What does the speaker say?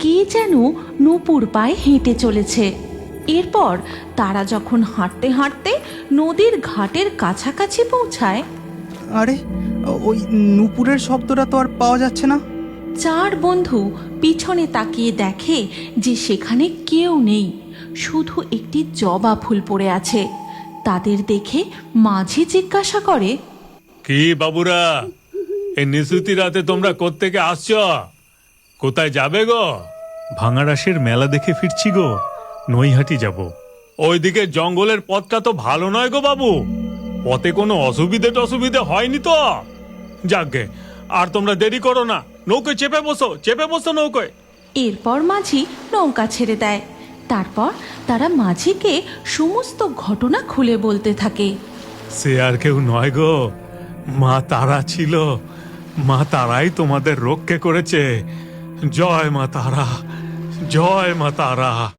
কে যেন নূপুর পায়ে হেঁটে চলেছে। এরপর তারা যখন হাঁটতে হাঁটতে নদীর ঘাটের কাছাকাছি পৌঁছায়, আরে, ওই নূপুরের শব্দটা তো আর পাওয়া যাচ্ছে না। চার বন্ধু পিছনে তাকিয়ে দেখে যে সেখানে কেউ নেই, শুধু একটি জবা ফুল পড়ে আছে। তাদের দেখে মাঝি জিজ্ঞাসা করে, কি বাবুরা, এই নিশুতি রাতে তোমরা কোত্থেকে আসছ? কোথায় যাবে গো? ভাঙাড়াসের মেলা দেখে ফিরছি গো, নৈহাটি যাব। ওইদিকে জঙ্গলের পথটা তো ভালো নয় গো বাবু, পথে কোনো অসুবিধে হয়নি তো? যাকগে, আর তোমরা দেরি করো না, নৌকোয় চেপে বসো নৌকোয়। এরপর মাঝি নৌকা ছেড়ে দেয়। তারপর তারা মাঝিকে সমস্ত ঘটনা খুলে বলতে থাকে। সে আর কেউ নয় গো, মা তারা ছিল। মা তারাই তোমাদের রক্ষে করেছে। জয় মা তারা, জয় মা তারা।